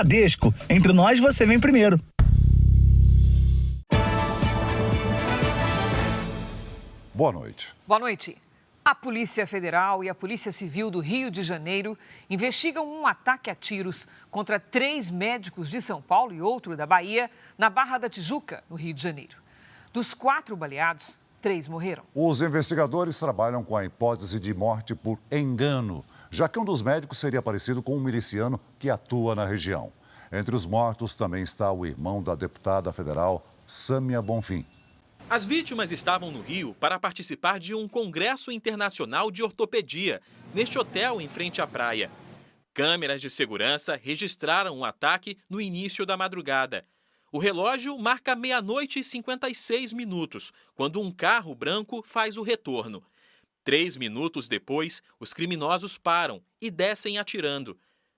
Bradesco, entre nós você vem primeiro. Boa noite. Boa noite. A Polícia Federal e a Polícia Civil do Rio de Janeiro investigam um ataque a tiros contra 3 médicos de São Paulo e outro da Bahia, na Barra da Tijuca, no Rio de Janeiro. Dos 4 baleados, 3 morreram. Os investigadores trabalham com a hipótese de morte por engano, já que um dos médicos seria parecido com um miliciano que atua na região. Entre os mortos também está o irmão da deputada federal, Sâmia Bonfim. As vítimas estavam no Rio para participar de um congresso internacional de ortopedia, neste hotel em frente à praia. Câmeras de segurança registraram o ataque no início da madrugada. O relógio marca 00:56, quando um carro branco faz o retorno. 3 minutos depois, os criminosos param e descem atirando.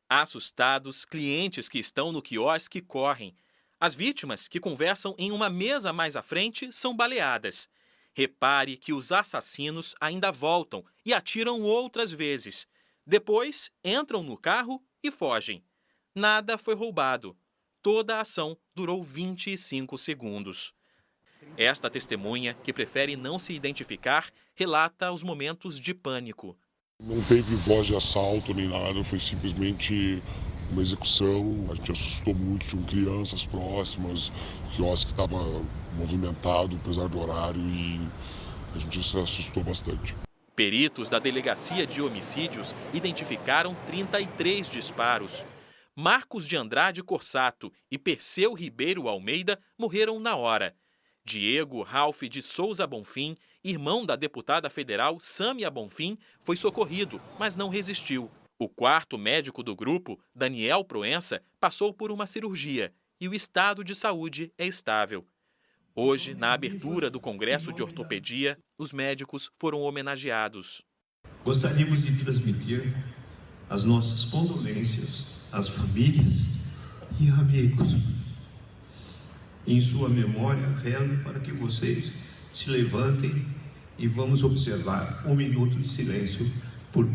Assustados, clientes que estão no quiosque correm. As vítimas, que conversam em uma mesa mais à frente, são baleadas. Repare que os assassinos ainda voltam e atiram outras vezes. Depois, entram no carro e fogem. Nada foi roubado. Toda a ação durou 25 segundos. Esta testemunha, que prefere não se identificar, relata os momentos de pânico. Não teve voz de assalto nem nada, foi simplesmente uma execução. A gente assustou muito, tinham crianças próximas, o quiosque estava movimentado, apesar do horário, e a gente se assustou bastante. Peritos da Delegacia de Homicídios identificaram 33 disparos. Marcos de Andrade Corsato e Perseu Ribeiro Almeida morreram na hora. Diego Ralph de Souza Bonfim, irmão da deputada federal Sâmia Bonfim, foi socorrido, mas não resistiu. O 4º médico do grupo, Daniel Proença, passou por uma cirurgia e o estado de saúde é estável. Hoje, na abertura do Congresso de Ortopedia, os médicos foram homenageados. Gostaríamos de transmitir as nossas condolências às famílias e amigos. Em sua memória, rezo para que vocês se levantem e vamos observar 1 minuto de silêncio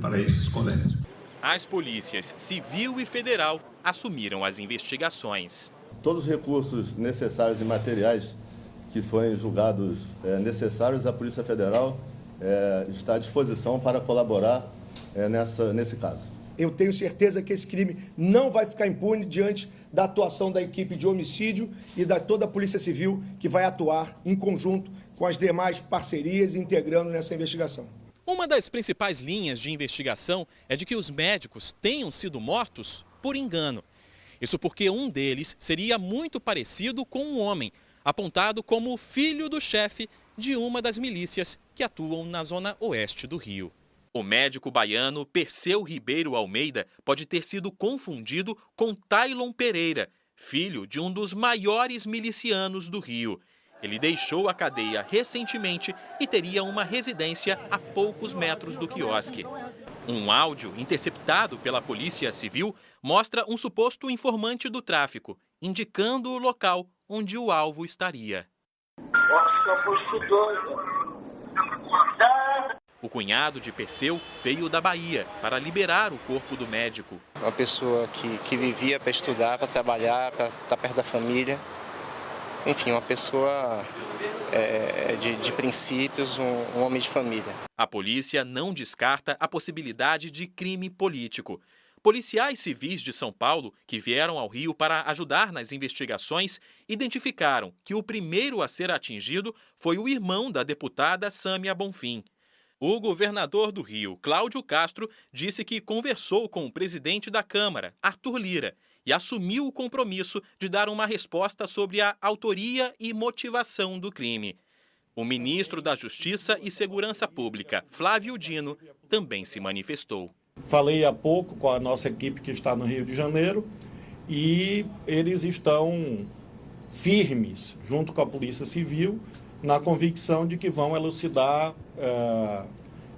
para esses colegas. As polícias civil e federal assumiram as investigações. Todos os recursos necessários e materiais que forem julgados necessários, a Polícia Federal está à disposição para colaborar nesse caso. Eu tenho certeza que esse crime não vai ficar impune diante da atuação da equipe de homicídio e da toda a Polícia Civil, que vai atuar em conjunto com as demais parcerias integrando nessa investigação. Uma das principais linhas de investigação é de que os médicos tenham sido mortos por engano. Isso porque um deles seria muito parecido com um homem, apontado como o filho do chefe de uma das milícias que atuam na zona oeste do Rio. O médico baiano Perseu Ribeiro Almeida pode ter sido confundido com Tailon Pereira, filho de um dos maiores milicianos do Rio. Ele deixou a cadeia recentemente e teria uma residência a poucos metros do quiosque. Um áudio interceptado pela Polícia Civil mostra um suposto informante do tráfico, indicando o local onde o alvo estaria. O cunhado de Perseu veio da Bahia para liberar o corpo do médico. Uma pessoa que vivia para estudar, para trabalhar, para estar perto da família. Enfim, uma pessoa de princípios, um homem de família. A polícia não descarta a possibilidade de crime político. Policiais civis de São Paulo, que vieram ao Rio para ajudar nas investigações, identificaram que o primeiro a ser atingido foi o irmão da deputada Sâmia Bonfim. O governador do Rio, Cláudio Castro, disse que conversou com o presidente da Câmara, Arthur Lira, e assumiu o compromisso de dar uma resposta sobre a autoria e motivação do crime. O ministro da Justiça e Segurança Pública, Flávio Dino, também se manifestou. Falei há pouco com a nossa equipe que está no Rio de Janeiro e eles estão firmes, junto com a Polícia Civil, na convicção de que vão elucidar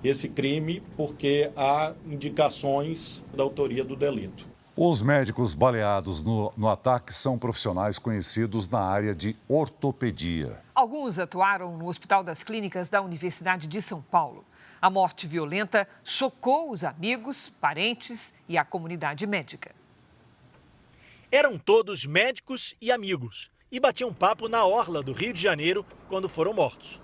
esse crime, porque há indicações da autoria do delito. Os médicos baleados no ataque são profissionais conhecidos na área de ortopedia. Alguns atuaram no Hospital das Clínicas da Universidade de São Paulo. A morte violenta chocou os amigos, parentes e a comunidade médica. Eram todos médicos e amigos e batiam papo na orla do Rio de Janeiro quando foram mortos.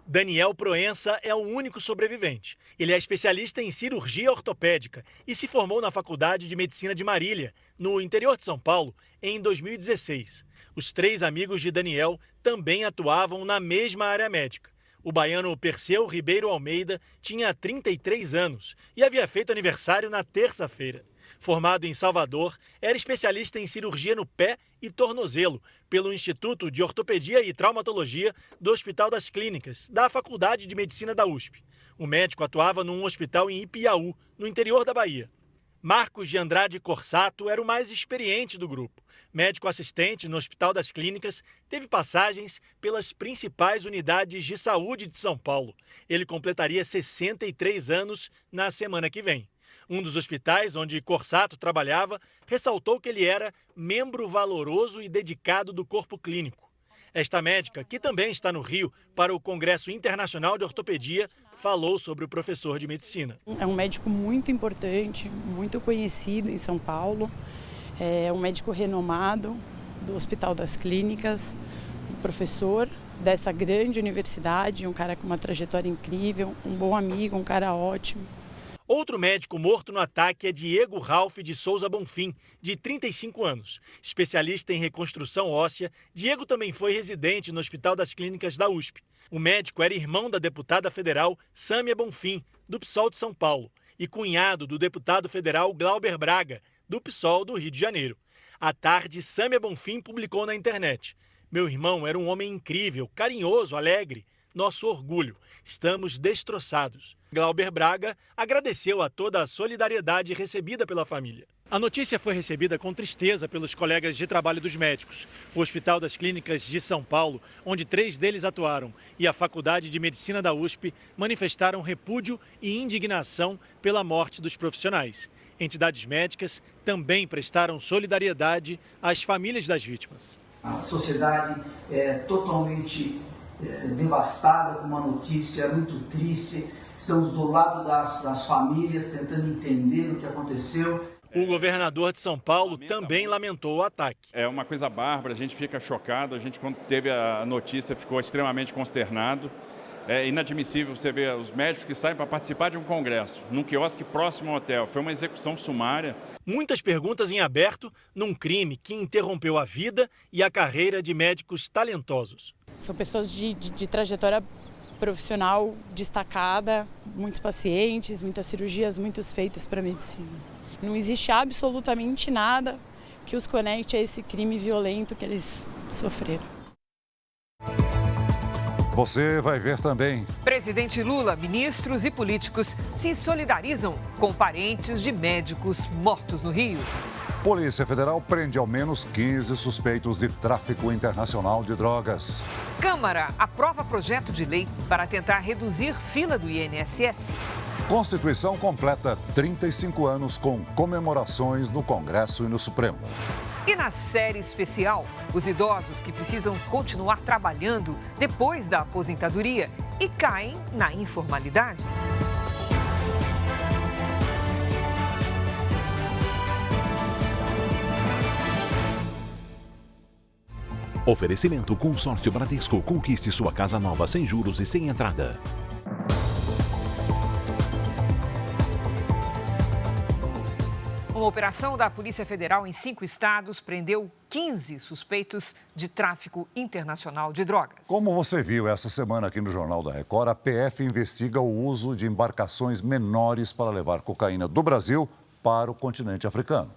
Daniel Proença é o único sobrevivente. Ele é especialista em cirurgia ortopédica e se formou na Faculdade de Medicina de Marília, no interior de São Paulo, em 2016. Os 3 amigos de Daniel também atuavam na mesma área médica. O baiano Perseu Ribeiro Almeida tinha 33 anos e havia feito aniversário na terça-feira. Formado em Salvador, era especialista em cirurgia no pé e tornozelo pelo Instituto de Ortopedia e Traumatologia do Hospital das Clínicas, da Faculdade de Medicina da USP. O médico atuava num hospital em Ipiaú, no interior da Bahia. Marcos de Andrade Corsato era o mais experiente do grupo. Médico assistente no Hospital das Clínicas, teve passagens pelas principais unidades de saúde de São Paulo. Ele completaria 63 anos na semana que vem. Um dos hospitais onde Corsato trabalhava ressaltou que ele era membro valoroso e dedicado do corpo clínico. Esta médica, que também está no Rio para o Congresso Internacional de Ortopedia, falou sobre o professor de medicina. É um médico muito importante, muito conhecido em São Paulo. É um médico renomado do Hospital das Clínicas, um professor dessa grande universidade, um cara com uma trajetória incrível, um bom amigo, um cara ótimo. Outro médico morto no ataque é Diego Ralph de Souza Bonfim, de 35 anos. Especialista em reconstrução óssea, Diego também foi residente no Hospital das Clínicas da USP. O médico era irmão da deputada federal Sâmia Bonfim, do PSOL de São Paulo, e cunhado do deputado federal Glauber Braga, do PSOL do Rio de Janeiro. À tarde, Sâmia Bonfim publicou na internet: "Meu irmão era um homem incrível, carinhoso, alegre. Nosso orgulho. Estamos destroçados." Glauber Braga agradeceu a toda a solidariedade recebida pela família. A notícia foi recebida com tristeza pelos colegas de trabalho dos médicos. O Hospital das Clínicas de São Paulo, onde 3 deles atuaram, e a Faculdade de Medicina da USP manifestaram repúdio e indignação pela morte dos profissionais. Entidades médicas também prestaram solidariedade às famílias das vítimas. A sociedade é totalmente devastada com uma notícia muito triste. Estamos do lado das famílias, tentando entender o que aconteceu. O governador de São Paulo também lamentou o ataque. É uma coisa bárbara, a gente fica chocado. A gente, quando teve a notícia, ficou extremamente consternado. É inadmissível você ver os médicos que saem para participar de um congresso, num quiosque próximo ao hotel. Foi uma execução sumária. Muitas perguntas em aberto num crime que interrompeu a vida e a carreira de médicos talentosos. São pessoas de trajetória profissional destacada, muitos pacientes, muitas cirurgias, muitos feitos para a medicina. Não existe absolutamente nada que os conecte a esse crime violento que eles sofreram. Você vai ver também. Presidente Lula, ministros e políticos se solidarizam com parentes de médicos mortos no Rio. Polícia Federal prende ao menos 15 suspeitos de tráfico internacional de drogas. Câmara aprova projeto de lei para tentar reduzir fila do INSS. Constituição completa 35 anos com comemorações no Congresso e no Supremo. E na série especial, os idosos que precisam continuar trabalhando depois da aposentadoria e caem na informalidade. Oferecimento Consórcio Bradesco. Conquiste sua casa nova sem juros e sem entrada. Uma operação da Polícia Federal em 5 estados prendeu 15 suspeitos de tráfico internacional de drogas. Como você viu essa semana aqui no Jornal da Record, a PF investiga o uso de embarcações menores para levar cocaína do Brasil para o continente africano.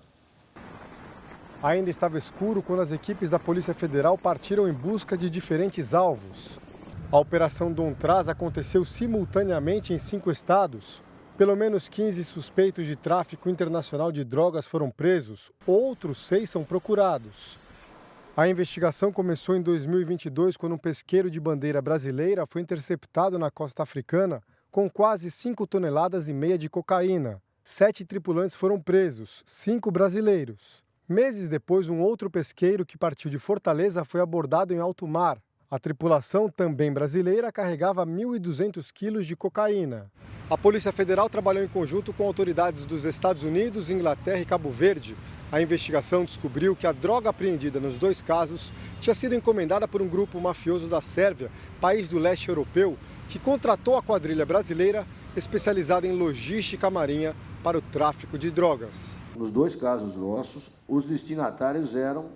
Ainda estava escuro quando as equipes da Polícia Federal partiram em busca de diferentes alvos. A Operação Dom Traz aconteceu simultaneamente em 5 estados. Pelo menos 15 suspeitos de tráfico internacional de drogas foram presos, outros 6 são procurados. A investigação começou em 2022, quando um pesqueiro de bandeira brasileira foi interceptado na costa africana com quase 5,5 toneladas de cocaína. 7 tripulantes foram presos, 5 brasileiros. Meses depois, um outro pesqueiro que partiu de Fortaleza foi abordado em alto mar. A tripulação, também brasileira, carregava 1.200 quilos de cocaína. A Polícia Federal trabalhou em conjunto com autoridades dos Estados Unidos, Inglaterra e Cabo Verde A investigação descobriu que a droga apreendida nos 2 casos tinha sido encomendada por um grupo mafioso da Sérvia, país do leste europeu, que contratou a quadrilha brasileira especializada em logística marinha para o tráfico de drogas. Nos 2 casos nossos, os destinatários eram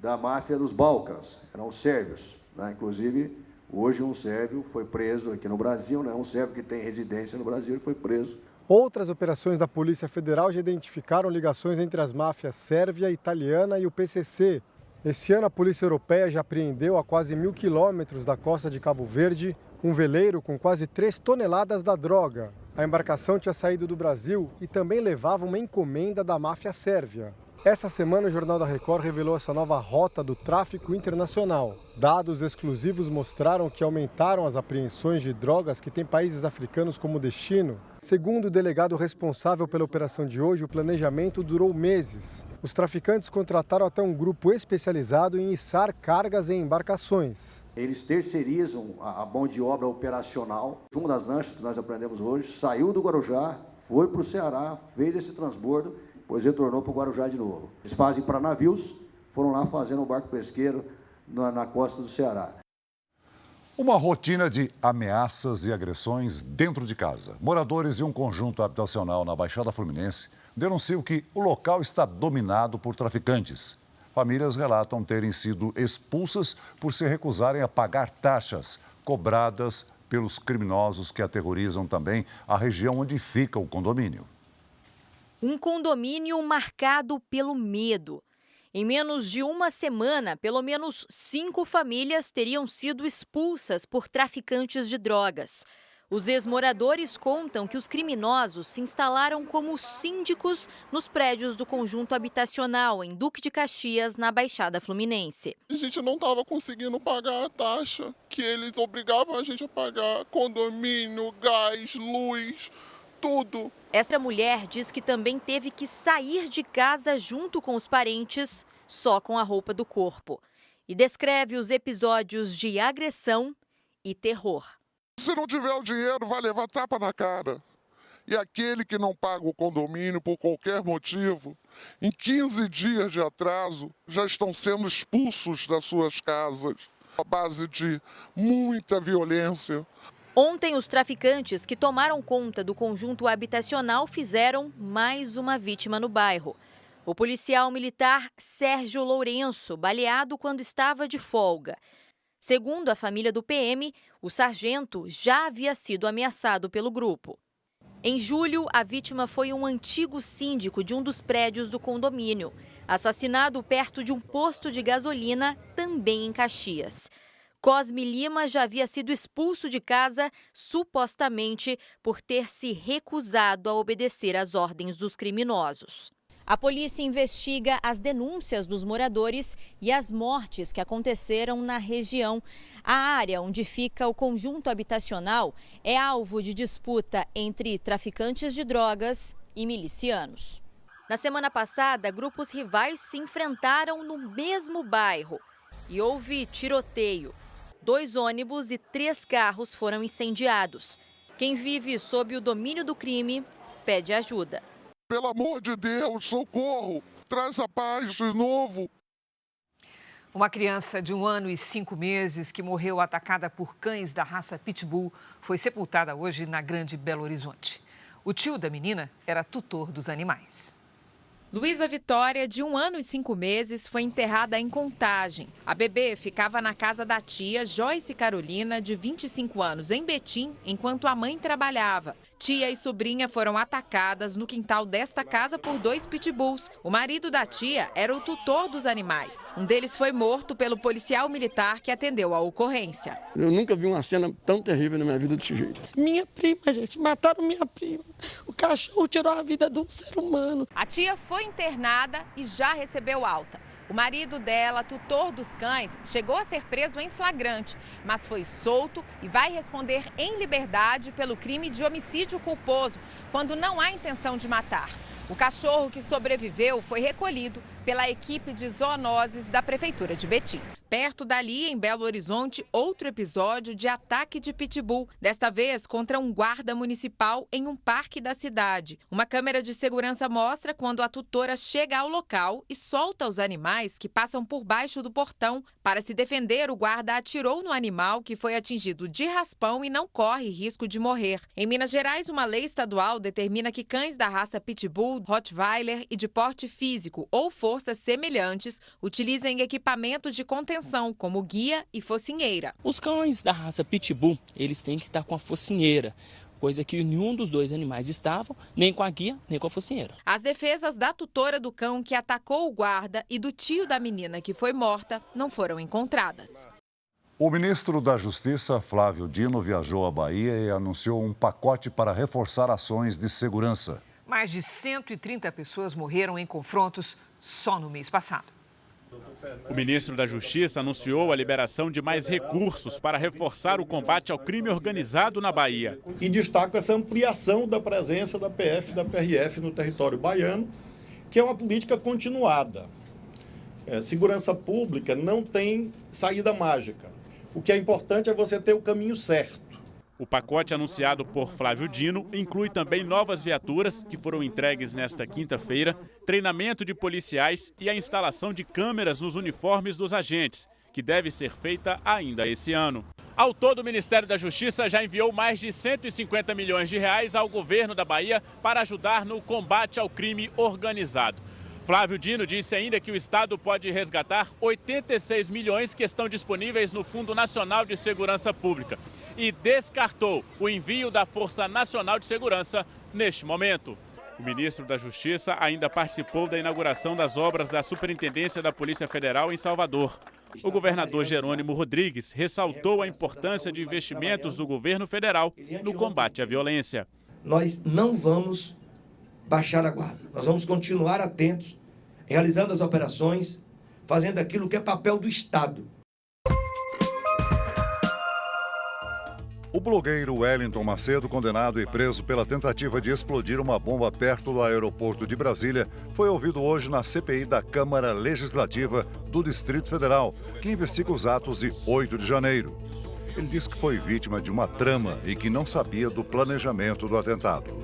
da máfia dos Balcãs, eram os sérvios, né? Inclusive, hoje um sérvio foi preso aqui no Brasil, né? Um sérvio que tem residência no Brasil foi preso. Outras operações da Polícia Federal já identificaram ligações entre as máfias sérvia, italiana e o PCC. Esse ano, a Polícia Europeia já apreendeu a quase 1.000 quilômetros da costa de Cabo Verde um veleiro com quase 3 toneladas da droga. A embarcação tinha saído do Brasil e também levava uma encomenda da máfia sérvia. Essa semana, o Jornal da Record revelou essa nova rota do tráfico internacional. Dados exclusivos mostraram que aumentaram as apreensões de drogas que têm países africanos como destino. Segundo o delegado responsável pela operação de hoje, o planejamento durou meses. Os traficantes contrataram até um grupo especializado em içar cargas em embarcações. Eles terceirizam a mão de obra operacional. Uma das lanchas que nós aprendemos hoje saiu do Guarujá, foi para o Ceará, fez esse transbordo, depois retornou para o Guarujá de novo. Eles fazem para navios, foram lá fazendo um barco pesqueiro na costa do Ceará. Uma rotina de ameaças e agressões dentro de casa. Moradores de um conjunto habitacional na Baixada Fluminense denunciam que o local está dominado por traficantes. Famílias relatam terem sido expulsas por se recusarem a pagar taxas cobradas pelos criminosos que aterrorizam também a região onde fica o condomínio. Um condomínio marcado pelo medo. Em menos de uma semana, pelo menos 5 famílias teriam sido expulsas por traficantes de drogas. Os ex-moradores contam que os criminosos se instalaram como síndicos nos prédios do conjunto habitacional em Duque de Caxias, na Baixada Fluminense. A gente não estava conseguindo pagar a taxa que eles obrigavam a gente a pagar, condomínio, gás, luz, tudo. Essa mulher diz que também teve que sair de casa junto com os parentes, só com a roupa do corpo. E descreve os episódios de agressão e terror. Se não tiver o dinheiro, vai levar tapa na cara. E aquele que não paga o condomínio por qualquer motivo, em 15 dias de atraso, já estão sendo expulsos das suas casas, à base de muita violência. Ontem, os traficantes que tomaram conta do conjunto habitacional fizeram mais uma vítima no bairro. O policial militar Sérgio Lourenço, baleado quando estava de folga. Segundo a família do PM, o sargento já havia sido ameaçado pelo grupo. Em julho, a vítima foi um antigo síndico de um dos prédios do condomínio, assassinado perto de um posto de gasolina, também em Caxias. Cosme Lima já havia sido expulso de casa, supostamente por ter se recusado a obedecer às ordens dos criminosos. A polícia investiga as denúncias dos moradores e as mortes que aconteceram na região. A área onde fica o conjunto habitacional é alvo de disputa entre traficantes de drogas e milicianos. Na semana passada, grupos rivais se enfrentaram no mesmo bairro e houve tiroteio. 2 ônibus e 3 carros foram incendiados. Quem vive sob o domínio do crime pede ajuda. Pelo amor de Deus, socorro! Traz a paz de novo! Uma criança de 1 ano e 5 meses que morreu atacada por cães da raça Pitbull foi sepultada hoje na Grande Belo Horizonte. O tio da menina era tutor dos animais. Luísa Vitória, de 1 ano e 5 meses, foi enterrada em Contagem. A bebê ficava na casa da tia Joyce Carolina, de 25 anos, em Betim, enquanto a mãe trabalhava. Tia e sobrinha foram atacadas no quintal desta casa por 2 pitbulls. O marido da tia era o tutor dos animais. Um deles foi morto pelo policial militar que atendeu a ocorrência. Eu nunca vi uma cena tão terrível na minha vida desse jeito. Minha prima, gente, mataram minha prima. O cachorro tirou a vida de um ser humano. A tia foi internada e já recebeu alta. O marido dela, tutor dos cães, chegou a ser preso em flagrante, mas foi solto e vai responder em liberdade pelo crime de homicídio culposo, quando não há intenção de matar. O cachorro que sobreviveu foi recolhido pela equipe de zoonoses da Prefeitura de Betim. Perto dali, em Belo Horizonte, outro episódio de ataque de pitbull, desta vez contra um guarda municipal em um parque da cidade. Uma câmera de segurança mostra quando a tutora chega ao local e solta os animais que passam por baixo do portão. Para se defender, o guarda atirou no animal, que foi atingido de raspão e não corre risco de morrer. Em Minas Gerais, uma lei estadual determina que cães da raça pitbull, rottweiler e de porte físico ou forças semelhantes utilizem equipamento de contenção, como guia e focinheira. Os cães da raça pitbull, eles têm que estar com a focinheira, coisa que nenhum dos dois animais estavam, nem com a guia, nem com a focinheira. As defesas da tutora do cão que atacou o guarda e do tio da menina que foi morta não foram encontradas. O ministro da Justiça, Flávio Dino, viajou à Bahia e anunciou um pacote para reforçar ações de segurança. Mais de 130 pessoas morreram em confrontos só no mês passado. O ministro da Justiça anunciou a liberação de mais recursos para reforçar o combate ao crime organizado na Bahia. E destaca essa ampliação da presença da PF e da PRF no território baiano, que é uma política continuada. Segurança pública não tem saída mágica. O que é importante é você ter o caminho certo. O pacote anunciado por Flávio Dino inclui também novas viaturas que foram entregues nesta quinta-feira, treinamento de policiais e a instalação de câmeras nos uniformes dos agentes, que deve ser feita ainda esse ano. Ao todo, o Ministério da Justiça já enviou mais de 150 milhões de reais ao governo da Bahia para ajudar no combate ao crime organizado. Flávio Dino disse ainda que o Estado pode resgatar 86 milhões que estão disponíveis no Fundo Nacional de Segurança Pública e descartou o envio da Força Nacional de Segurança neste momento. O ministro da Justiça ainda participou da inauguração das obras da Superintendência da Polícia Federal em Salvador. O governador Jerônimo Rodrigues ressaltou a importância de investimentos do governo federal no combate à violência. Nós não vamos baixar a guarda. Nós vamos continuar atentos, realizando as operações, fazendo aquilo que é papel do Estado. O blogueiro Wellington Macedo, condenado e preso pela tentativa de explodir uma bomba perto do aeroporto de Brasília, foi ouvido hoje na CPI da Câmara Legislativa do Distrito Federal, que investiga os atos de 8 de janeiro. Ele disse que foi vítima de uma trama e que não sabia do planejamento do atentado.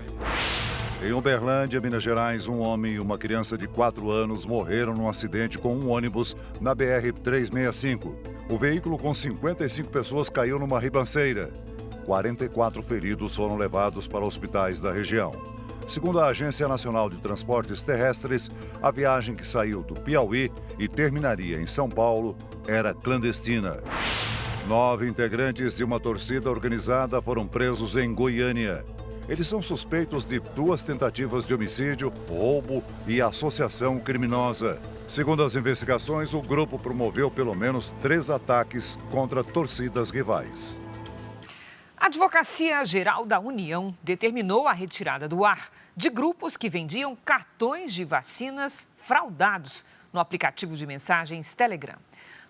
Em Uberlândia, Minas Gerais, um homem e uma criança de 4 anos morreram num acidente com um ônibus na BR-365. O veículo com 55 pessoas caiu numa ribanceira. 44 feridos foram levados para hospitais da região. Segundo a Agência Nacional de Transportes Terrestres, a viagem que saiu do Piauí e terminaria em São Paulo era clandestina. 9 integrantes de uma torcida organizada foram presos em Goiânia. Eles são suspeitos de 2 tentativas de homicídio, roubo e associação criminosa. Segundo as investigações, o grupo promoveu pelo menos 3 ataques contra torcidas rivais. A Advocacia Geral da União determinou a retirada do ar de grupos que vendiam cartões de vacinas fraudados no aplicativo de mensagens Telegram.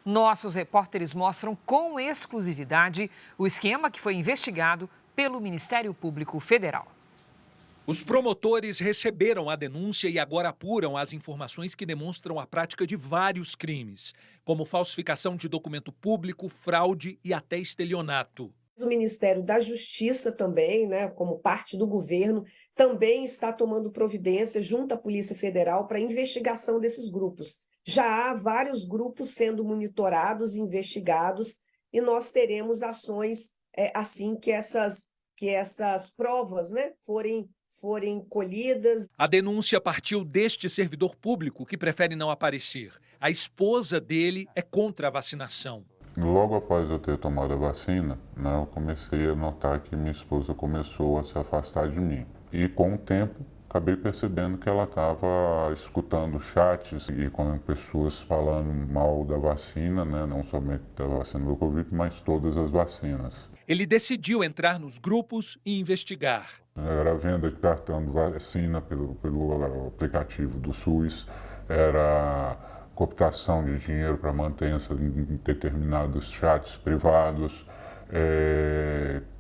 Nossos repórteres mostram com exclusividade o esquema que foi investigado pelo Ministério Público Federal. Os promotores receberam a denúncia e agora apuram as informações que demonstram a prática de vários crimes, como falsificação de documento público, fraude e até estelionato. O Ministério da Justiça também, como parte do governo, também está tomando providência junto à Polícia Federal para a investigação desses grupos. Já há vários grupos sendo monitorados e investigados e nós teremos ações assim que essas provas forem colhidas. A denúncia partiu deste servidor público que prefere não aparecer. A esposa dele é contra a vacinação. Logo após eu ter tomado a vacina, eu comecei a notar que minha esposa começou a se afastar de mim. E com o tempo, acabei percebendo que ela estava escutando chats e com pessoas falando mal da vacina, não somente da vacina do Covid, mas todas as vacinas. Ele decidiu entrar nos grupos e investigar. Era venda de cartão de vacina pelo aplicativo do SUS, era cooptação de dinheiro para mantença em determinados chats privados,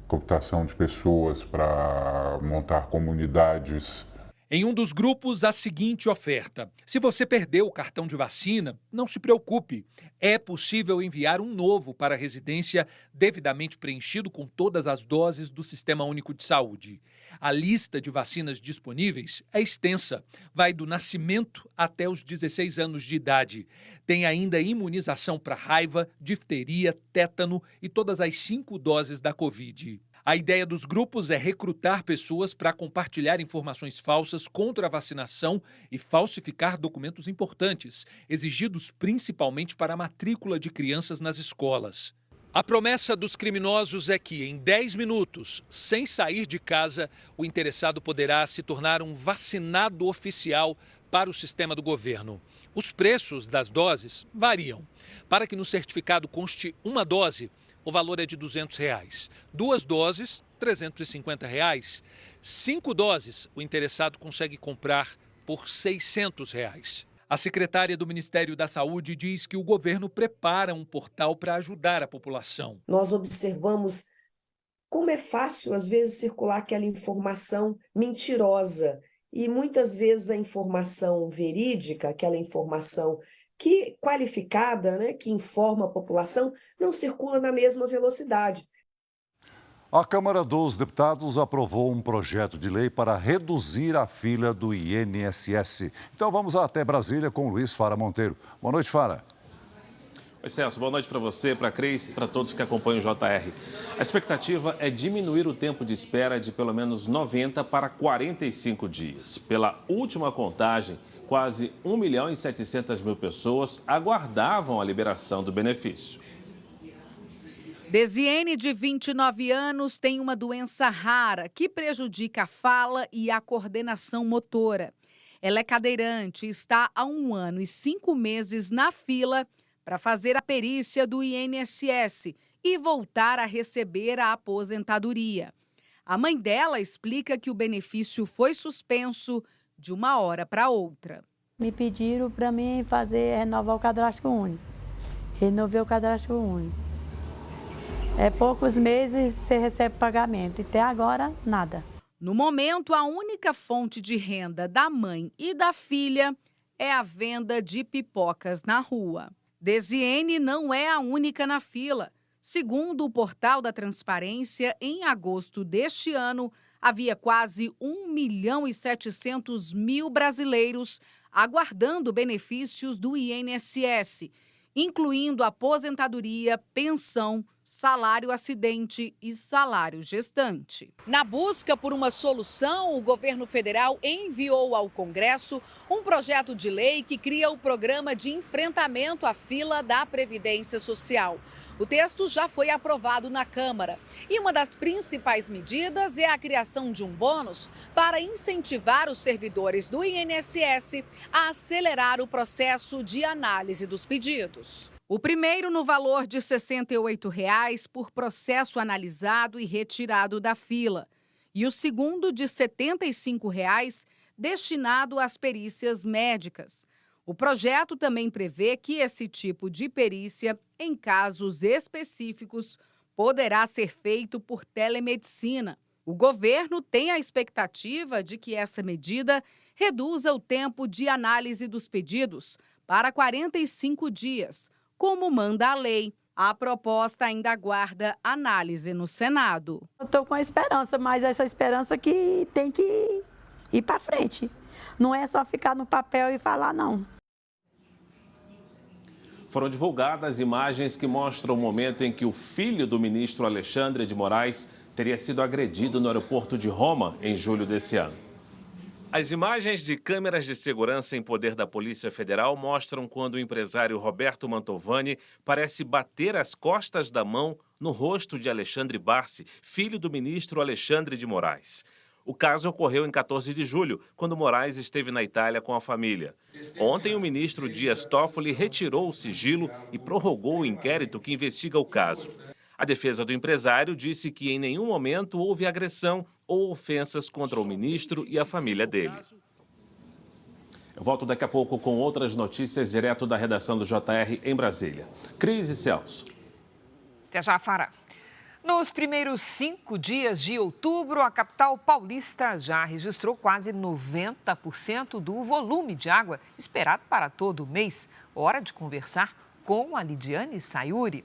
cooptação de pessoas para montar comunidades. Em um dos grupos, a seguinte oferta: se você perdeu o cartão de vacina, não se preocupe. É possível enviar um novo para a residência devidamente preenchido com todas as doses do Sistema Único de Saúde. A lista de vacinas disponíveis é extensa. Vai do nascimento até os 16 anos de idade. Tem ainda imunização para raiva, difteria, tétano e todas as 5 doses da Covid. A ideia dos grupos é recrutar pessoas para compartilhar informações falsas contra a vacinação e falsificar documentos importantes, exigidos principalmente para a matrícula de crianças nas escolas. A promessa dos criminosos é que, em 10 minutos, sem sair de casa, o interessado poderá se tornar um vacinado oficial para o sistema do governo. Os preços das doses variam. Para que no certificado conste uma dose, o valor é de R$ 200. 2 doses, R$ 350. 5 doses, o interessado consegue comprar por R$ 600. A secretária do Ministério da Saúde diz que o governo prepara um portal para ajudar a população. Nós observamos como é fácil, às vezes, circular aquela informação mentirosa. E muitas vezes a informação verídica, aquela informação qualificada, né, que informa a população, não circula na mesma velocidade. A Câmara dos Deputados aprovou um projeto de lei para reduzir a fila do INSS. Então vamos até Brasília com Luiz Fara Monteiro. Boa noite, Fara. Oi, Celso. Boa noite para você, para a Cris e para todos que acompanham o JR. A expectativa é diminuir o tempo de espera de pelo menos 90 para 45 dias. Pela última contagem, quase 1.700.000 pessoas aguardavam a liberação do benefício. Desiene, de 29 anos, tem uma doença rara que prejudica a fala e a coordenação motora. Ela é cadeirante e está há 1 ano e 5 meses na fila para fazer a perícia do INSS e voltar a receber a aposentadoria. A mãe dela explica que o benefício foi suspenso de uma hora para outra. Me pediram para mim renovar o cadastro único. Renovei o cadastro único. Poucos meses você recebe pagamento, e até agora nada. No momento, a única fonte de renda da mãe e da filha é a venda de pipocas na rua. Desiene não é a única na fila. Segundo o Portal da Transparência, em agosto deste ano, havia quase 1.700.000 brasileiros aguardando benefícios do INSS, incluindo aposentadoria, pensão, salário acidente e salário gestante. Na busca por uma solução, o governo federal enviou ao Congresso um projeto de lei que cria o programa de enfrentamento à fila da Previdência Social. O texto já foi aprovado na Câmara e uma das principais medidas é a criação de um bônus para incentivar os servidores do INSS a acelerar o processo de análise dos pedidos. O primeiro no valor de R$ 68 por processo analisado e retirado da fila. E o segundo de R$ 75 destinado às perícias médicas. O projeto também prevê que esse tipo de perícia, em casos específicos, poderá ser feito por telemedicina. O governo tem a expectativa de que essa medida reduza o tempo de análise dos pedidos para 45 dias, como manda a lei. A proposta ainda aguarda análise no Senado. Eu estou com a esperança, mas essa esperança que tem que ir para frente. Não é só ficar no papel e falar, não. Foram divulgadas imagens que mostram o momento em que o filho do ministro Alexandre de Moraes teria sido agredido no aeroporto de Roma em julho desse ano. As imagens de câmeras de segurança em poder da Polícia Federal mostram quando o empresário Roberto Mantovani parece bater as costas da mão no rosto de Alexandre Barsi, filho do ministro Alexandre de Moraes. O caso ocorreu em 14 de julho, quando Moraes esteve na Itália com a família. Ontem, o ministro Dias Toffoli retirou o sigilo e prorrogou o inquérito que investiga o caso. A defesa do empresário disse que em nenhum momento houve agressão ou ofensas contra o ministro e a família dele. Eu volto daqui a pouco com outras notícias direto da redação do JR em Brasília. Cris e Celso. Até já, Fara. Nos primeiros 5 dias de outubro, a capital paulista já registrou quase 90% do volume de água esperado para todo o mês. Hora de conversar com a Lidiane Sayuri.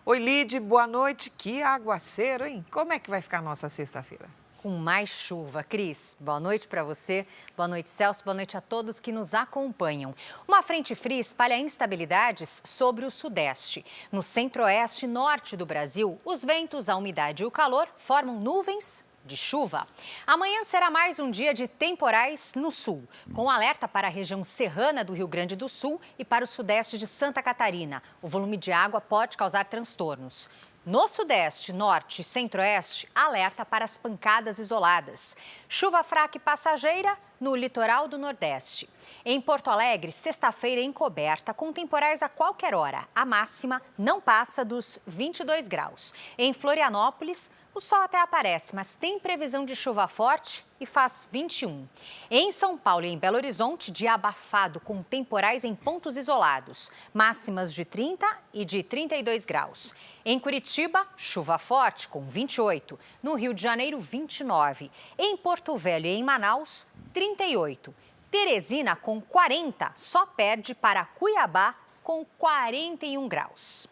Oi, Lid, boa noite. Que aguaceiro, hein? Como é que vai ficar a nossa sexta-feira? Com mais chuva. Cris, boa noite para você, boa noite, Celso, boa noite a todos que nos acompanham. Uma frente fria espalha instabilidades sobre o sudeste. No centro-oeste e norte do Brasil, os ventos, a umidade e o calor formam nuvens de chuva. Amanhã será mais um dia de temporais no sul, com alerta para a região serrana do Rio Grande do Sul e para o sudeste de Santa Catarina. O volume de água pode causar transtornos. No sudeste, norte e centro-oeste, alerta para as pancadas isoladas. Chuva fraca e passageira no litoral do nordeste. Em Porto Alegre, sexta-feira encoberta, com temporais a qualquer hora. A máxima não passa dos 22 graus. Em Florianópolis, o sol até aparece, mas tem previsão de chuva forte e faz 21. Em São Paulo e em Belo Horizonte, dia abafado, com temporais em pontos isolados. Máximas de 30 e de 32 graus. Em Curitiba, chuva forte, com 28. No Rio de Janeiro, 29. Em Porto Velho e em Manaus, 38. Teresina, com 40, só perde para Cuiabá, com 41 graus.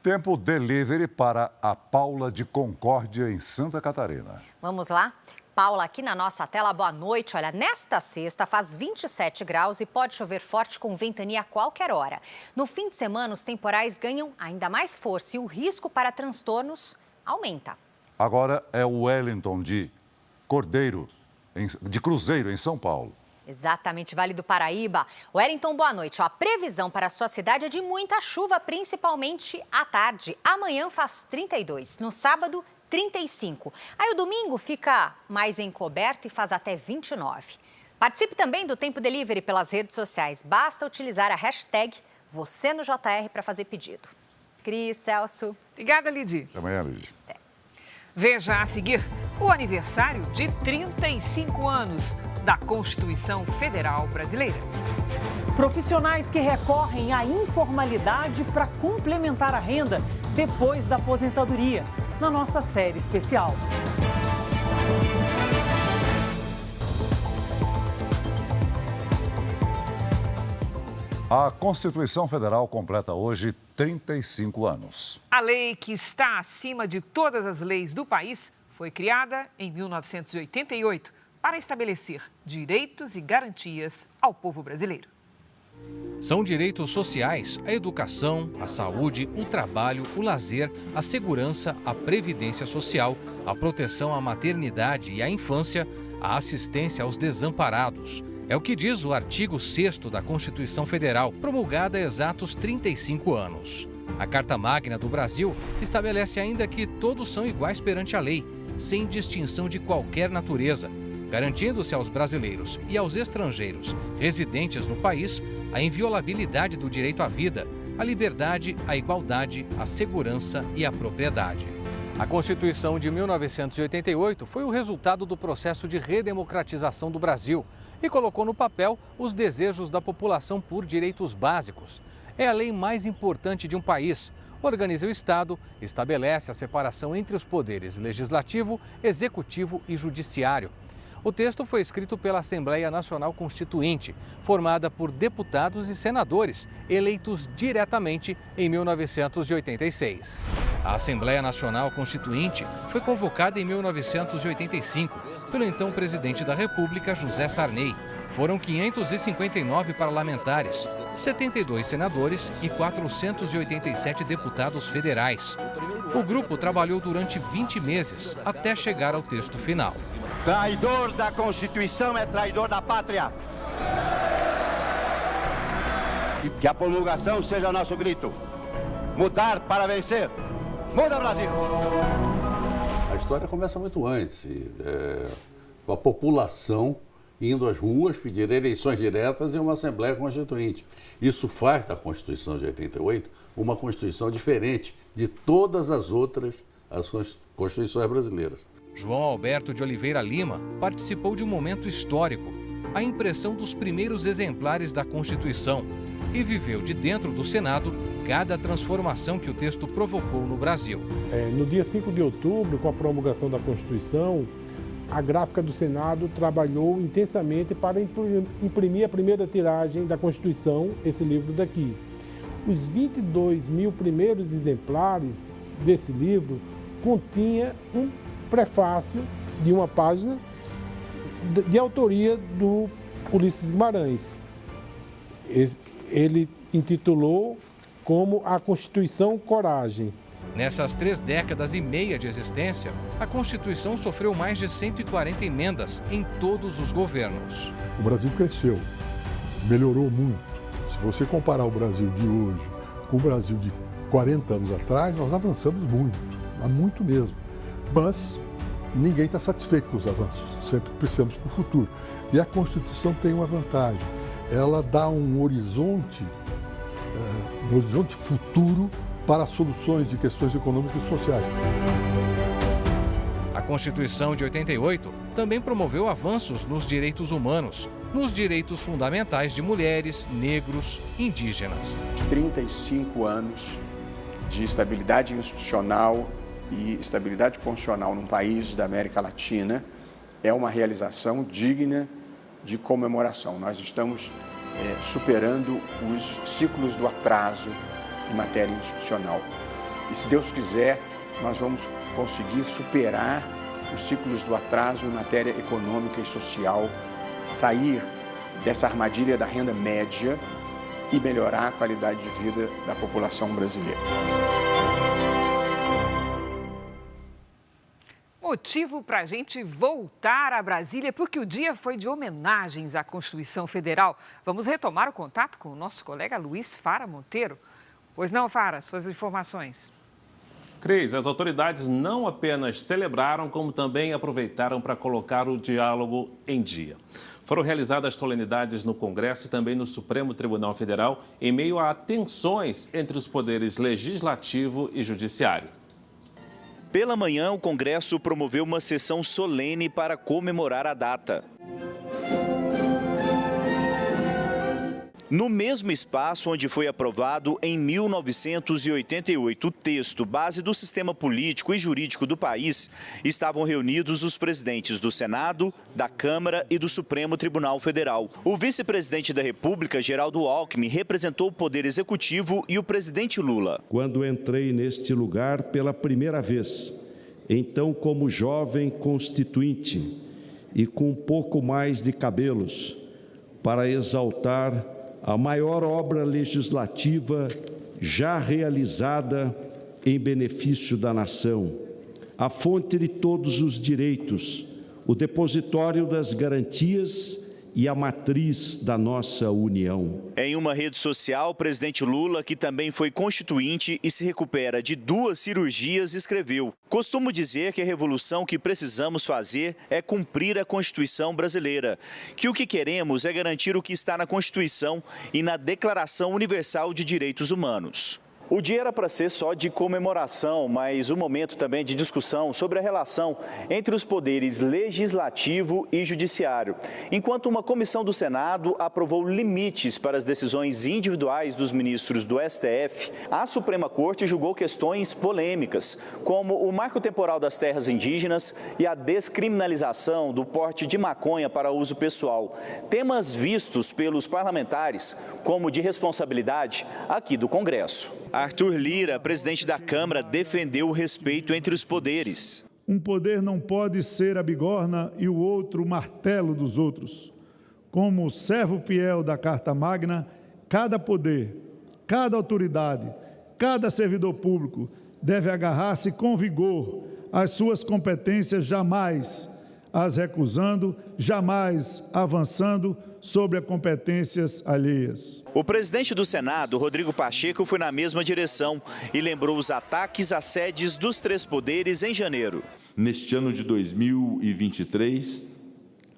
Tempo delivery para a Paula de Concórdia, em Santa Catarina. Vamos lá? Paula, aqui na nossa tela, boa noite. Olha, nesta sexta faz 27 graus e pode chover forte com ventania a qualquer hora. No fim de semana, os temporais ganham ainda mais força e o risco para transtornos aumenta. Agora é o Wellington de Cruzeiro, em São Paulo. Exatamente, Vale do Paraíba. Wellington, boa noite. A previsão para a sua cidade é de muita chuva, principalmente à tarde. Amanhã faz 32, no sábado, 35. Aí o domingo fica mais encoberto e faz até 29. Participe também do Tempo Delivery pelas redes sociais. Basta utilizar a hashtag #VocêNoJR para fazer pedido. Cris, Celso. Obrigada, Lidi. Até amanhã, Lidi. Veja a seguir o aniversário de 35 anos da Constituição Federal Brasileira. Profissionais que recorrem à informalidade para complementar a renda depois da aposentadoria, na nossa série especial. A Constituição Federal completa hoje 35 anos. A lei que está acima de todas as leis do país foi criada em 1988 para estabelecer direitos e garantias ao povo brasileiro. São direitos sociais a educação, a saúde, o trabalho, o lazer, a segurança, a previdência social, a proteção à maternidade e à infância, a assistência aos desamparados. É o que diz o artigo 6º da Constituição Federal, promulgada há exatos 35 anos. A Carta Magna do Brasil estabelece ainda que todos são iguais perante a lei, sem distinção de qualquer natureza, garantindo-se aos brasileiros e aos estrangeiros residentes no país a inviolabilidade do direito à vida, à liberdade, à igualdade, à segurança e à propriedade. A Constituição de 1988 foi o resultado do processo de redemocratização do Brasil e colocou no papel os desejos da população por direitos básicos. É a lei mais importante de um país. Organiza o Estado, estabelece a separação entre os poderes legislativo, executivo e judiciário. O texto foi escrito pela Assembleia Nacional Constituinte, formada por deputados e senadores, eleitos diretamente em 1986. A Assembleia Nacional Constituinte foi convocada em 1985 pelo então presidente da República, José Sarney. Foram 559 parlamentares, 72 senadores e 487 deputados federais. O grupo trabalhou durante 20 meses, até chegar ao texto final. Traidor da Constituição é traidor da pátria. Que a promulgação seja nosso grito. Mudar para vencer. Muda, Brasil! A história começa muito antes, com a população indo às ruas pedir eleições diretas e uma Assembleia Constituinte. Isso faz da Constituição de 88 uma Constituição diferente de todas as outras Constituições brasileiras. João Alberto de Oliveira Lima participou de um momento histórico, a impressão dos primeiros exemplares da Constituição. e viveu de dentro do Senado cada transformação que o texto provocou no Brasil. No dia 5 de outubro, com a promulgação da Constituição, a gráfica do Senado trabalhou intensamente para imprimir a primeira tiragem da Constituição, esse livro daqui. Os 22 mil primeiros exemplares desse livro continha um prefácio de uma página de autoria do Ulisses Guimarães. Ele intitulou como a Constituição Coragem. Nessas 3 décadas e meia de existência, a Constituição sofreu mais de 140 emendas em todos os governos. O Brasil cresceu, melhorou muito. Se você comparar o Brasil de hoje com o Brasil de 40 anos atrás, nós avançamos muito, mas muito mesmo. Mas ninguém está satisfeito com os avanços, sempre precisamos para o futuro. E a Constituição tem uma vantagem, ela dá um horizonte futuro para soluções de questões econômicas e sociais. A Constituição de 88 também promoveu avanços nos direitos humanos, nos direitos fundamentais de mulheres, negros, indígenas. 35 anos de estabilidade institucional e estabilidade constitucional num país da América Latina é uma realização digna de comemoração. Nós estamos superando os ciclos do atraso em matéria institucional. E se Deus quiser, nós vamos conseguir superar os ciclos do atraso em matéria econômica e social, sair dessa armadilha da renda média e melhorar a qualidade de vida da população brasileira. Motivo para a gente voltar a Brasília, porque o dia foi de homenagens à Constituição Federal. Vamos retomar o contato com o nosso colega Luiz Fara Monteiro. Pois não, Fara, suas informações. Cris, as autoridades não apenas celebraram, como também aproveitaram para colocar o diálogo em dia. Foram realizadas solenidades no Congresso e também no Supremo Tribunal Federal, em meio a tensões entre os poderes legislativo e judiciário. Pela manhã, o Congresso promoveu uma sessão solene para comemorar a data. No mesmo espaço onde foi aprovado em 1988 o texto base do sistema político e jurídico do país, estavam reunidos os presidentes do Senado, da Câmara e do Supremo Tribunal Federal. O vice-presidente da República, Geraldo Alckmin, representou o Poder Executivo e o presidente Lula. Quando entrei neste lugar pela primeira vez, então como jovem constituinte e com um pouco mais de cabelos, para exaltar a maior obra legislativa já realizada em benefício da nação, a fonte de todos os direitos, o depositório das garantias e a matriz da nossa União. Em uma rede social, o presidente Lula, que também foi constituinte e se recupera de 2 cirurgias, escreveu: "Costumo dizer que a revolução que precisamos fazer é cumprir a Constituição brasileira, que o que queremos é garantir o que está na Constituição e na Declaração Universal de Direitos Humanos." O dia era para ser só de comemoração, mas um momento também de discussão sobre a relação entre os poderes legislativo e judiciário. Enquanto uma comissão do Senado aprovou limites para as decisões individuais dos ministros do STF, a Suprema Corte julgou questões polêmicas, como o marco temporal das terras indígenas e a descriminalização do porte de maconha para uso pessoal, temas vistos pelos parlamentares como de responsabilidade aqui do Congresso. Arthur Lira, presidente da Câmara, defendeu o respeito entre os poderes. Um poder não pode ser a bigorna e o outro o martelo dos outros. Como servo fiel da Carta Magna, cada poder, cada autoridade, cada servidor público deve agarrar-se com vigor às suas competências, jamais as recusando, jamais avançando sobre as competências alheias. O presidente do Senado, Rodrigo Pacheco, foi na mesma direção e lembrou os ataques às sedes dos 3 poderes em janeiro. Neste ano de 2023,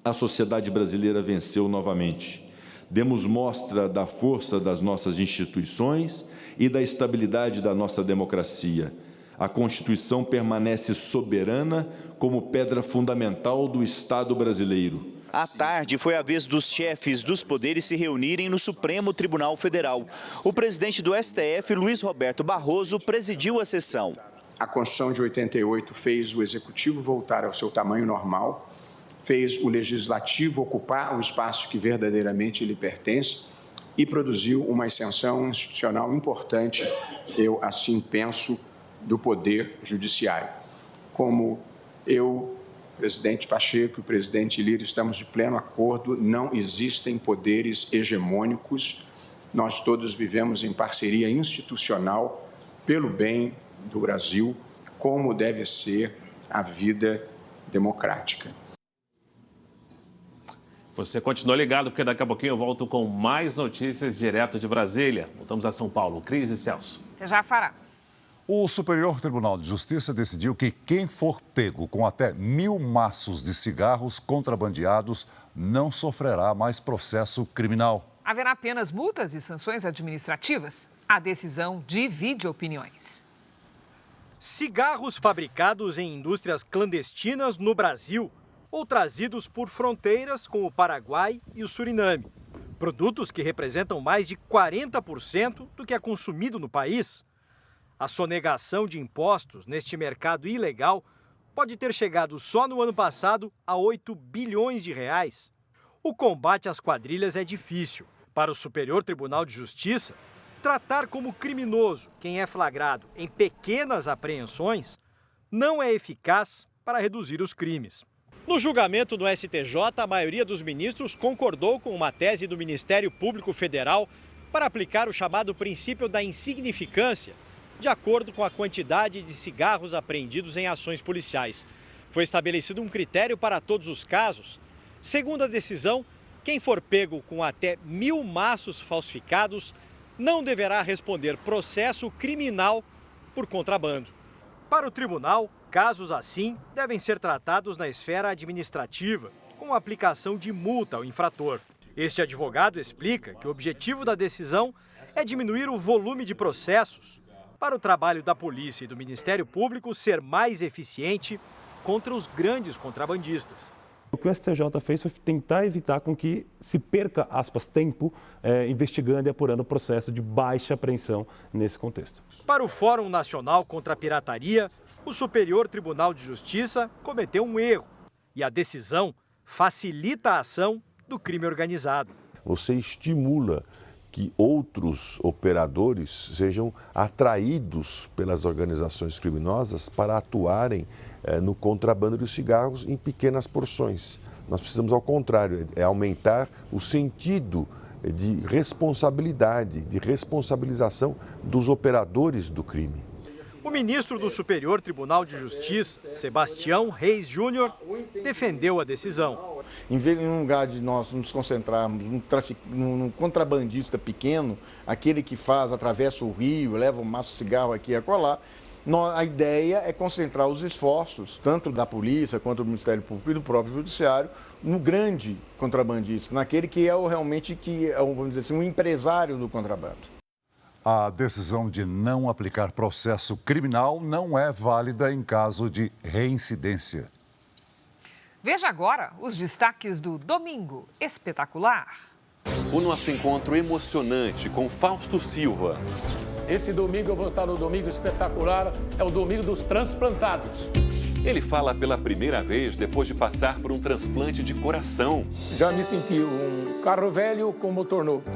a sociedade brasileira venceu novamente. Demos mostra da força das nossas instituições e da estabilidade da nossa democracia. A Constituição permanece soberana como pedra fundamental do Estado brasileiro. À tarde, foi a vez dos chefes dos poderes se reunirem no Supremo Tribunal Federal. O presidente do STF, Luiz Roberto Barroso, presidiu a sessão. A Constituição de 88 fez o Executivo voltar ao seu tamanho normal, fez o Legislativo ocupar o espaço que verdadeiramente lhe pertence e produziu uma ascensão institucional importante, eu assim penso, do Poder Judiciário. Como eu, presidente Pacheco e o presidente Lira, estamos de pleno acordo, não existem poderes hegemônicos, nós todos vivemos em parceria institucional pelo bem do Brasil, como deve ser a vida democrática. Você continua ligado, porque daqui a pouquinho eu volto com mais notícias direto de Brasília. Voltamos a São Paulo. Cris e Celso. Até já, Fará. O Superior Tribunal de Justiça decidiu que quem for pego com até 1.000 maços de cigarros contrabandeados não sofrerá mais processo criminal. Haverá apenas multas e sanções administrativas? A decisão divide opiniões. Cigarros fabricados em indústrias clandestinas no Brasil ou trazidos por fronteiras com o Paraguai e o Suriname. Produtos que representam mais de 40% do que é consumido no país. A sonegação de impostos neste mercado ilegal pode ter chegado só no ano passado a 8 bilhões de reais. O combate às quadrilhas é difícil. Para o Superior Tribunal de Justiça, tratar como criminoso quem é flagrado em pequenas apreensões não é eficaz para reduzir os crimes. No julgamento no STJ, a maioria dos ministros concordou com uma tese do Ministério Público Federal para aplicar o chamado princípio da insignificância, de acordo com a quantidade de cigarros apreendidos em ações policiais. Foi estabelecido um critério para todos os casos. Segundo a decisão, quem for pego com até 1.000 maços falsificados não deverá responder processo criminal por contrabando. Para o tribunal, casos assim devem ser tratados na esfera administrativa, com a aplicação de multa ao infrator. Este advogado explica que o objetivo da decisão é diminuir o volume de processos para o trabalho da polícia e do Ministério Público ser mais eficiente contra os grandes contrabandistas. O que o STJ fez foi tentar evitar com que se perca, aspas, tempo investigando e apurando o processo de baixa apreensão nesse contexto. Para o Fórum Nacional contra a Pirataria, o Superior Tribunal de Justiça cometeu um erro e a decisão facilita a ação do crime organizado. Você estimula que outros operadores sejam atraídos pelas organizações criminosas para atuarem no contrabando de cigarros em pequenas porções. Nós precisamos, ao contrário, aumentar o sentido de responsabilidade, de responsabilização dos operadores do crime. O ministro do Superior Tribunal de Justiça, Sebastião Reis Júnior, defendeu a decisão. Em lugar de nós nos concentrarmos num contrabandista pequeno, aquele que atravessa o rio, leva um maço de cigarro aqui e acolá, a ideia é concentrar os esforços, tanto da polícia quanto do Ministério Público e do próprio Judiciário, no grande contrabandista, naquele que é vamos dizer assim, um empresário do contrabando. A decisão de não aplicar processo criminal não é válida em caso de reincidência. Veja agora os destaques do Domingo Espetacular. O nosso encontro emocionante com Fausto Silva. Esse domingo eu vou estar no Domingo Espetacular, é o Domingo dos Transplantados. Ele fala pela primeira vez depois de passar por um transplante de coração. Já me senti um carro velho com motor novo.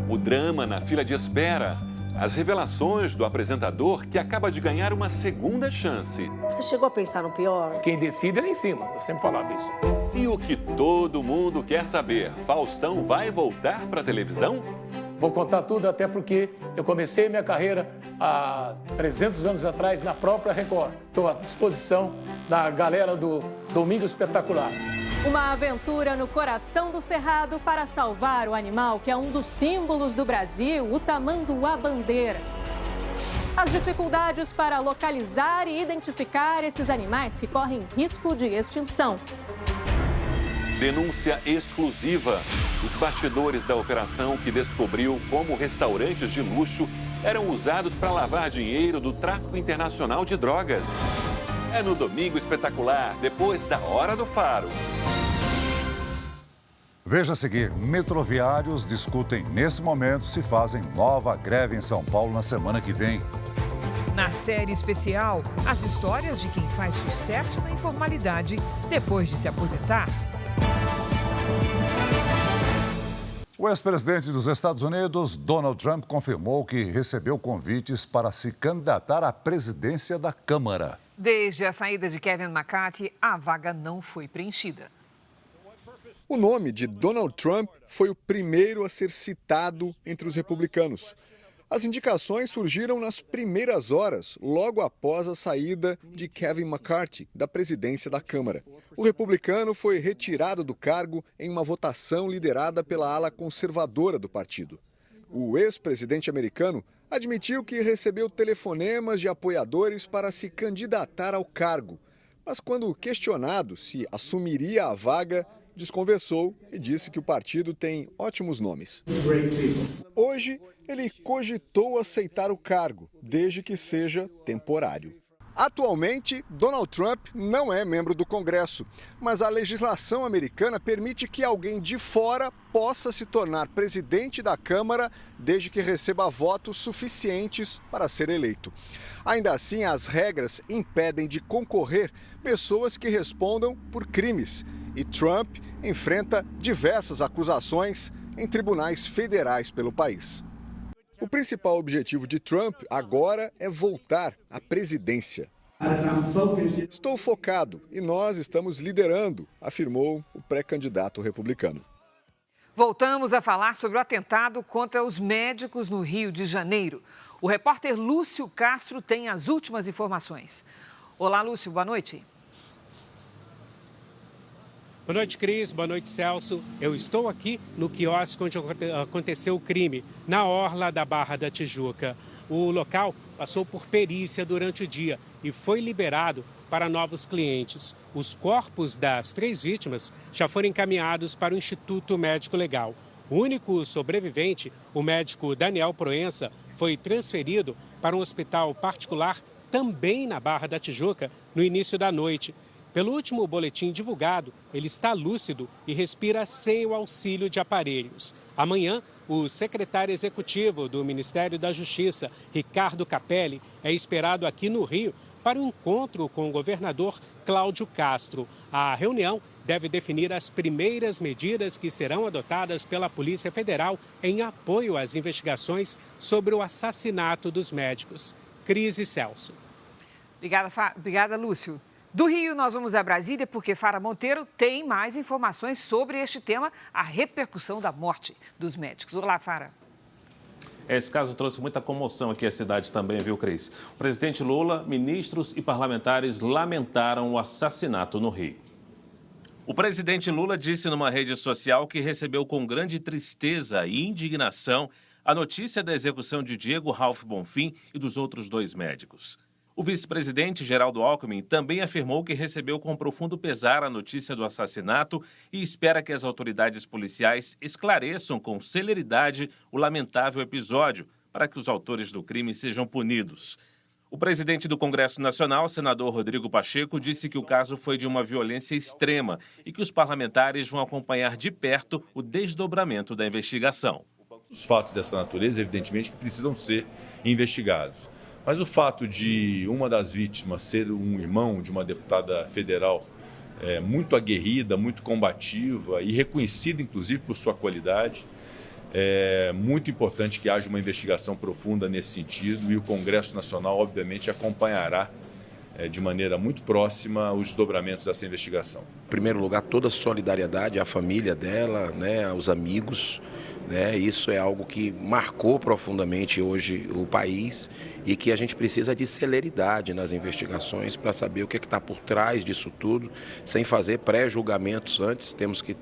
O drama na fila de espera. As revelações do apresentador que acaba de ganhar uma segunda chance. Você chegou a pensar no pior? Quem decide é lá em cima, eu sempre falava isso. E o que todo mundo quer saber, Faustão vai voltar para a televisão? Vou contar tudo, até porque eu comecei minha carreira há 300 anos atrás na própria Record. Estou à disposição da galera do Domingo Espetacular. Uma aventura no coração do Cerrado para salvar o animal que é um dos símbolos do Brasil, o tamanduá-bandeira. As dificuldades para localizar e identificar esses animais que correm risco de extinção. Denúncia exclusiva. Os bastidores da operação que descobriu como restaurantes de luxo eram usados para lavar dinheiro do tráfico internacional de drogas. É no Domingo Espetacular, depois da Hora do Faro. Veja a seguir, metroviários discutem nesse momento se fazem nova greve em São Paulo na semana que vem. Na série especial, as histórias de quem faz sucesso na informalidade depois de se aposentar. O ex-presidente dos Estados Unidos, Donald Trump, confirmou que recebeu convites para se candidatar à presidência da Câmara. Desde a saída de Kevin McCarthy, a vaga não foi preenchida. O nome de Donald Trump foi o primeiro a ser citado entre os republicanos. As indicações surgiram nas primeiras horas, logo após a saída de Kevin McCarthy da presidência da Câmara. O republicano foi retirado do cargo em uma votação liderada pela ala conservadora do partido. O ex-presidente americano admitiu que recebeu telefonemas de apoiadores para se candidatar ao cargo, mas quando questionado se assumiria a vaga, desconversou e disse que o partido tem ótimos nomes. Hoje, ele cogitou aceitar o cargo, desde que seja temporário. Atualmente, Donald Trump não é membro do Congresso, mas a legislação americana permite que alguém de fora possa se tornar presidente da Câmara desde que receba votos suficientes para ser eleito. Ainda assim, as regras impedem de concorrer pessoas que respondam por crimes, e Trump enfrenta diversas acusações em tribunais federais pelo país. O principal objetivo de Trump agora é voltar à presidência. Estou focado e nós estamos liderando, afirmou o pré-candidato republicano. Voltamos a falar sobre o atentado contra os médicos no Rio de Janeiro. O repórter Lúcio Castro tem as últimas informações. Olá, Lúcio, boa noite. Boa noite, Cris. Boa noite, Celso. Eu estou aqui no quiosque onde aconteceu o crime, na orla da Barra da Tijuca. O local passou por perícia durante o dia e foi liberado para novos clientes. Os corpos das 3 vítimas já foram encaminhados para o Instituto Médico Legal. O único sobrevivente, o médico Daniel Proença, foi transferido para um hospital particular também na Barra da Tijuca no início da noite. Pelo último boletim divulgado, ele está lúcido e respira sem o auxílio de aparelhos. Amanhã, o secretário executivo do Ministério da Justiça, Ricardo Capelli, é esperado aqui no Rio para um encontro com o governador Cláudio Castro. A reunião deve definir as primeiras medidas que serão adotadas pela Polícia Federal em apoio às investigações sobre o assassinato dos médicos. Cris e Celso. Obrigada, Lúcio. Do Rio, nós vamos a Brasília porque Fara Monteiro tem mais informações sobre este tema, a repercussão da morte dos médicos. Olá, Fara. Esse caso trouxe muita comoção aqui à cidade também, viu, Cris? O presidente Lula, ministros e parlamentares lamentaram o assassinato no Rio. O presidente Lula disse numa rede social que recebeu com grande tristeza e indignação a notícia da execução de Diego Ralph Bonfim e dos outros 2 médicos. O vice-presidente Geraldo Alckmin também afirmou que recebeu com profundo pesar a notícia do assassinato e espera que as autoridades policiais esclareçam com celeridade o lamentável episódio para que os autores do crime sejam punidos. O presidente do Congresso Nacional, senador Rodrigo Pacheco, disse que o caso foi de uma violência extrema e que os parlamentares vão acompanhar de perto o desdobramento da investigação. Os fatos dessa natureza, evidentemente, que precisam ser investigados. Mas o fato de uma das vítimas ser um irmão de uma deputada federal muito aguerrida, muito combativa e reconhecida, inclusive, por sua qualidade, é muito importante que haja uma investigação profunda nesse sentido e o Congresso Nacional, obviamente, acompanhará de maneira muito próxima os desdobramentos dessa investigação. Em primeiro lugar, toda a solidariedade à família dela, aos amigos. Isso é algo que marcou profundamente hoje o país e que a gente precisa de celeridade nas investigações para saber o que está por trás disso tudo, sem fazer pré-julgamentos antes,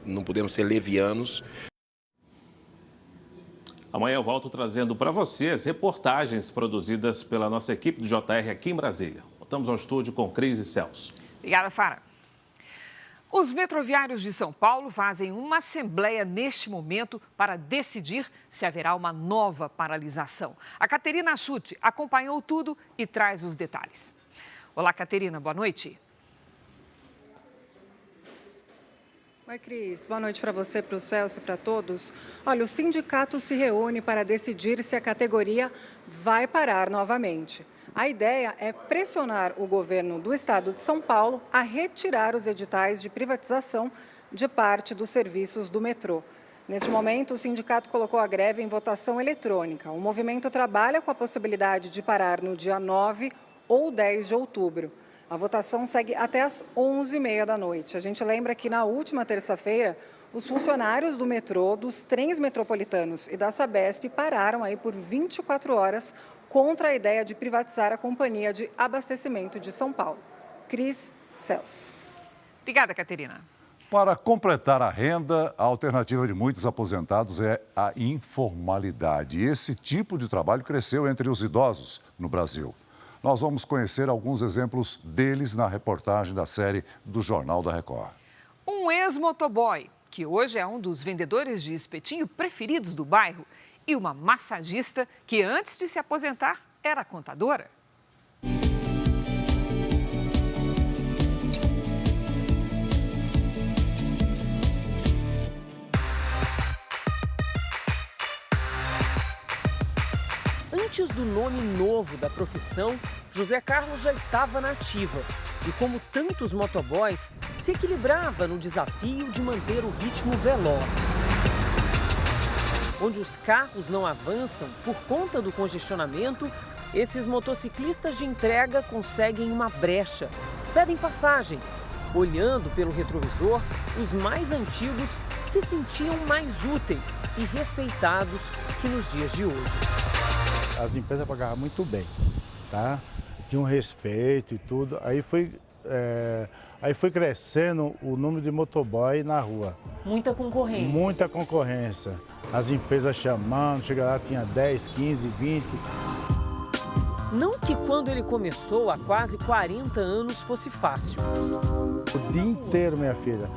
não podemos ser levianos. Amanhã eu volto trazendo para você as reportagens produzidas pela nossa equipe do JR aqui em Brasília. Voltamos ao estúdio com Cris e Celso. Obrigada, Fara. Os metroviários de São Paulo fazem uma assembleia neste momento para decidir se haverá uma nova paralisação. A Caterina Chute acompanhou tudo e traz os detalhes. Olá, Caterina, boa noite. Oi, Cris. Boa noite para você, para o Celso e para todos. Olha, o sindicato se reúne para decidir se a categoria vai parar novamente. A ideia é pressionar o governo do estado de São Paulo a retirar os editais de privatização de parte dos serviços do metrô. Neste momento, o sindicato colocou a greve em votação eletrônica. O movimento trabalha com a possibilidade de parar no dia 9 ou 10 de outubro. A votação segue até às 11h30 da noite. A gente lembra que na última terça-feira, os funcionários do metrô, dos trens metropolitanos e da Sabesp pararam aí por 24 horas contra a ideia de privatizar a Companhia de Abastecimento de São Paulo. Cris, Celso. Obrigada, Caterina. Para completar a renda, a alternativa de muitos aposentados é a informalidade. E esse tipo de trabalho cresceu entre os idosos no Brasil. Nós vamos conhecer alguns exemplos deles na reportagem da série do Jornal da Record. Um ex-motoboy, que hoje é um dos vendedores de espetinho preferidos do bairro, e uma massagista que antes de se aposentar era contadora. Antes do nome novo da profissão, José Carlos já estava na ativa e, como tantos motoboys, se equilibrava no desafio de manter o ritmo veloz. Onde os carros não avançam por conta do congestionamento, esses motociclistas de entrega conseguem uma brecha, pedem passagem. Olhando pelo retrovisor, os mais antigos se sentiam mais úteis e respeitados que nos dias de hoje. As empresas pagavam muito bem, tá? Tinha um respeito e tudo. Aí foi crescendo o número de motoboy na rua. Muita concorrência. Muita concorrência. As empresas chamando, chega lá, tinha 10, 15, 20. Não que quando ele começou há quase 40 anos fosse fácil. O dia inteiro, minha filha.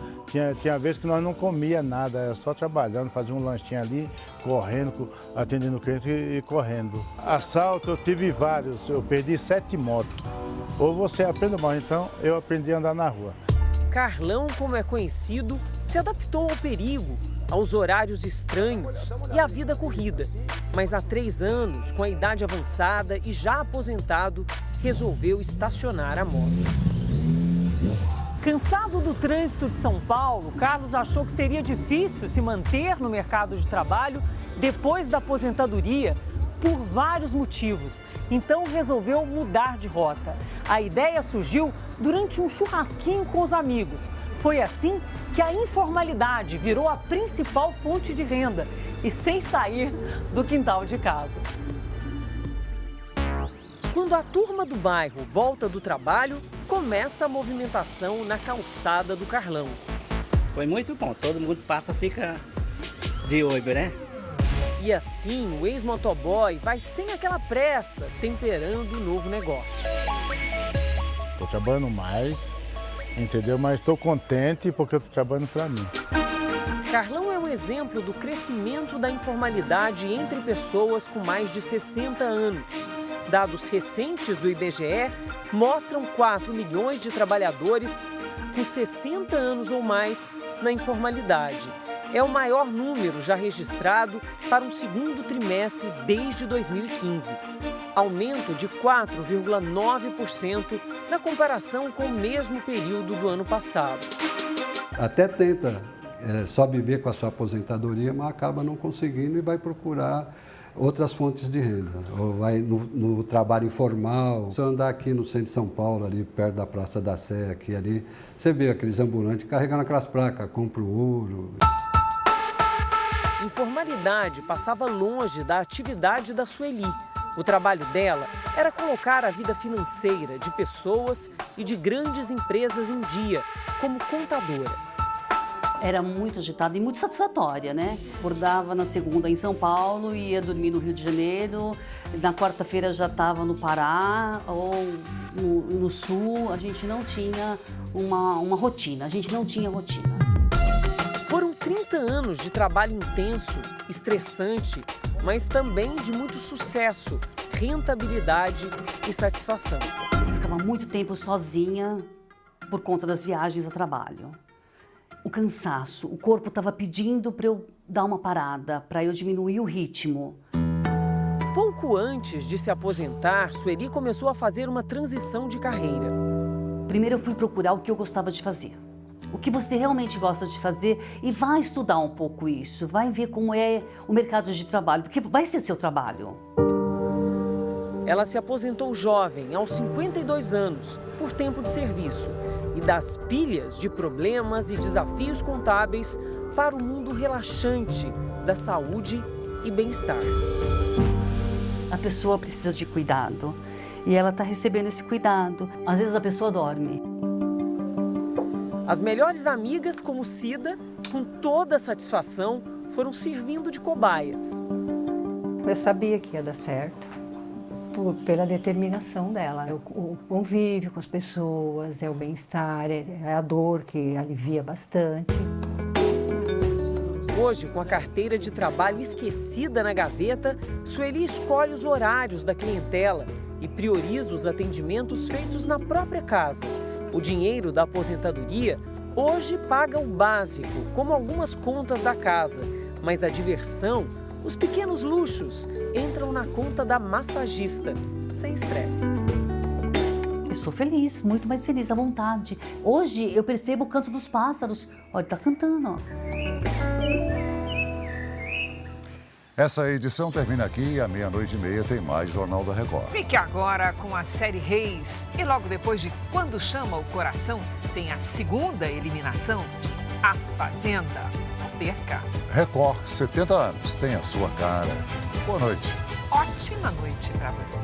Tinha vezes que nós não comia nada, era só trabalhando, fazia um lanchinho ali, correndo, atendendo o cliente e correndo. Assalto eu tive vários, eu perdi 7 motos. Ou você aprende mais, então eu aprendi a andar na rua. Carlão, como é conhecido, se adaptou ao perigo, aos horários estranhos e à vida corrida. Mas há 3 anos, com a idade avançada e já aposentado, resolveu estacionar a moto. Cansado do trânsito de São Paulo, Carlos achou que seria difícil se manter no mercado de trabalho depois da aposentadoria por vários motivos. Então resolveu mudar de rota. A ideia surgiu durante um churrasquinho com os amigos. Foi assim que a informalidade virou a principal fonte de renda e sem sair do quintal de casa. Quando a turma do bairro volta do trabalho, começa a movimentação na calçada do Carlão. Foi muito bom, todo mundo passa, fica de olho, né? E assim, o ex-motoboy vai sem aquela pressa, temperando o novo negócio. Estou trabalhando mais, entendeu? Mas estou contente porque estou trabalhando para mim. Carlão é um exemplo do crescimento da informalidade entre pessoas com mais de 60 anos. Dados recentes do IBGE mostram 4 milhões de trabalhadores com 60 anos ou mais na informalidade. É o maior número já registrado para um segundo trimestre desde 2015. Aumento de 4,9% na comparação com o mesmo período do ano passado. Até tenta só viver com a sua aposentadoria, mas acaba não conseguindo e vai procurar outras fontes de renda, ou vai no trabalho informal. Se eu andar aqui no centro de São Paulo, ali perto da Praça da Sé, aqui ali, você vê aqueles ambulantes carregando aquelas placas, compra o ouro. Informalidade passava longe da atividade da Sueli. O trabalho dela era colocar a vida financeira de pessoas e de grandes empresas em dia, como contadora. Era muito agitada e muito satisfatória, né? Acordava na segunda em São Paulo, ia dormir no Rio de Janeiro, na quarta-feira já estava no Pará ou no Sul. A gente não tinha uma rotina, a gente não tinha rotina. Foram 30 anos de trabalho intenso, estressante, mas também de muito sucesso, rentabilidade e satisfação. Ficava muito tempo sozinha por conta das viagens a trabalho. o cansaço. O corpo estava pedindo para eu dar uma parada, para eu diminuir o ritmo. Pouco antes de se aposentar, Sueli começou a fazer uma transição de carreira. Primeiro eu fui procurar o que eu gostava de fazer. O que você realmente gosta de fazer e vai estudar um pouco isso. Vai ver como é o mercado de trabalho, porque vai ser seu trabalho. Ela se aposentou jovem, aos 52 anos, por tempo de serviço. E das pilhas de problemas e desafios contábeis para o mundo relaxante da saúde e bem-estar. A pessoa precisa de cuidado e ela está recebendo esse cuidado. Às vezes a pessoa dorme. As melhores amigas, como Cida, com toda a satisfação, foram servindo de cobaias. Eu sabia que ia dar certo, pela determinação dela. O convívio com as pessoas, o bem-estar, é a dor que alivia bastante. Hoje, com a carteira de trabalho esquecida na gaveta, Sueli escolhe os horários da clientela e prioriza os atendimentos feitos na própria casa. O dinheiro da aposentadoria hoje paga o básico, como algumas contas da casa, mas a diversão, os pequenos luxos, entram na conta da massagista, sem estresse. Eu sou feliz, muito mais feliz, à vontade. Hoje eu percebo o canto dos pássaros. Olha, tá cantando, ó. Essa edição termina aqui e à 00:30 tem mais Jornal da Record. Fique agora com a série Reis. E logo depois de Quando Chama o Coração, tem a segunda eliminação de A Fazenda. Não perca. Record, 70 anos, tem a sua cara. Boa noite. Ótima noite para você.